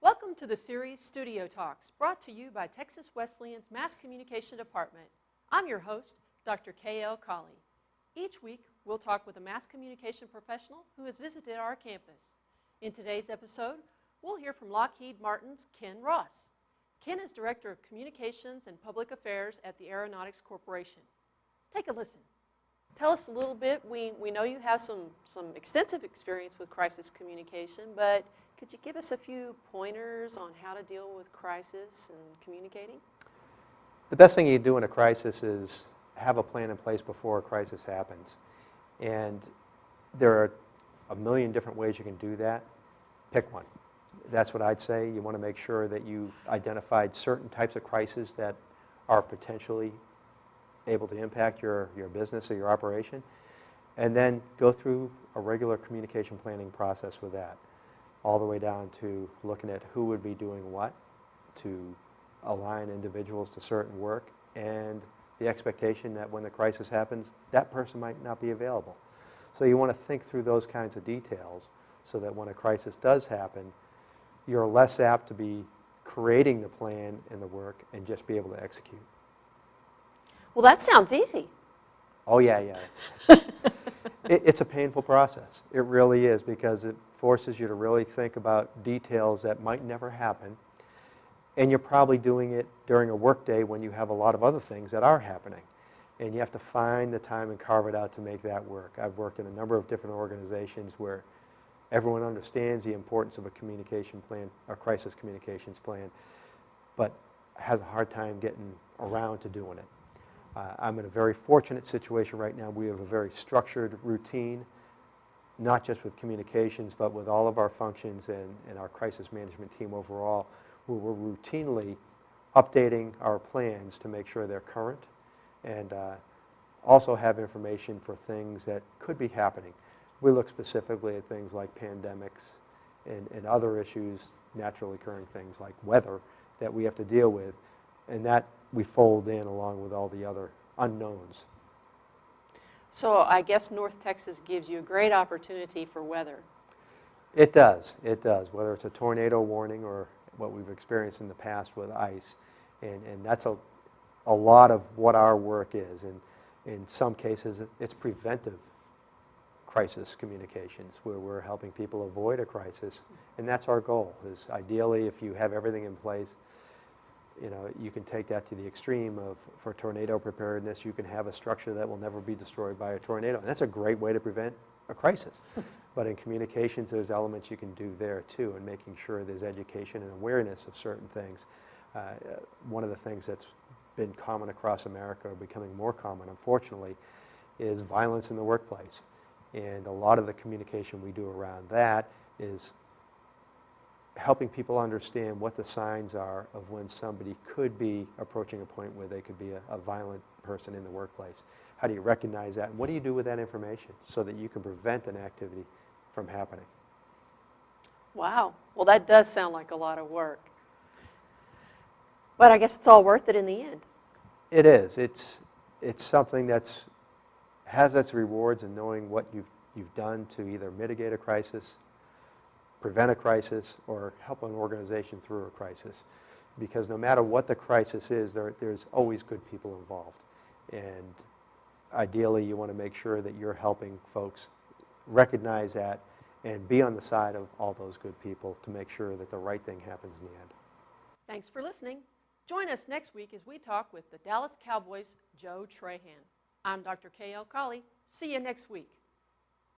Welcome to the series Studio Talks, brought to you by Texas Wesleyan's Mass Communication Department. I'm your host, Dr. K.L. Colley. Each week, we'll talk with a mass communication professional who has visited our campus. In today's episode, we'll hear from Lockheed Martin's Ken Ross. Ken is Director of Communications and Public Affairs at the Aeronautics Corporation. Take a listen. Tell us a little bit. We know you have some extensive experience with crisis communication, but could you give us a few pointers on how to deal with crisis and communicating? The best thing you do in a crisis is have a plan in place before a crisis happens. And there are a million different ways you can do that. Pick one. That's what I'd say. You want to make sure that you identified certain types of crises that are potentially able to impact your business or your operation, and then go through a regular communication planning process with that, all the way down to looking at who would be doing what to align individuals to certain work and the expectation that when the crisis happens, that person might not be available. So you want to think through those kinds of details so that when a crisis does happen, you're less apt to be creating the plan and the work and just be able to execute. Well, that sounds easy. Oh, yeah. It's a painful process. It really is, because it forces you to really think about details that might never happen. And you're probably doing it during a work day when you have a lot of other things that are happening. And you have to find the time and carve it out to make that work. I've worked in a number of different organizations where everyone understands the importance of a communication plan, a crisis communications plan, but has a hard time getting around to doing it. I'm in a very fortunate situation right now. We have a very structured routine, not just with communications, but with all of our functions and our crisis management team overall, where we're routinely updating our plans to make sure they're current and also have information for things that could be happening. We look specifically at things like pandemics and other issues, naturally occurring things like weather that we have to deal with, and that we fold in along with all the other unknowns. So I guess North Texas gives you a great opportunity for weather. It does, whether it's a tornado warning or what we've experienced in the past with ice. And that's a lot of what our work is. And in some cases, it's preventive crisis communications, where we're helping people avoid a crisis. And that's our goal, is ideally, if you have everything in place, you can take that to the extreme of, for tornado preparedness, you can have a structure that will never be destroyed by a tornado. And that's a great way to prevent a crisis. But in communications, there's elements you can do there too, and making sure there's education and awareness of certain things. One of the things that's been common across America, or becoming more common, unfortunately, is violence in the workplace. And a lot of the communication we do around that is helping people understand what the signs are of when somebody could be approaching a point where they could be a violent person in the workplace. How do you recognize that, and what do you do with that information so that you can prevent an activity from happening? Wow. Well, that does sound like a lot of work. But I guess it's all worth it in the end. It is. It's something that's has its rewards in knowing what you've done to either mitigate a crisis, prevent a crisis, or help an organization through a crisis. Because no matter what the crisis is, there's always good people involved. And ideally, you want to make sure that you're helping folks recognize that and be on the side of all those good people to make sure that the right thing happens in the end. Thanks for listening. Join us next week as we talk with the Dallas Cowboys' Joe Trahan. I'm Dr. K.L. Colley. See you next week.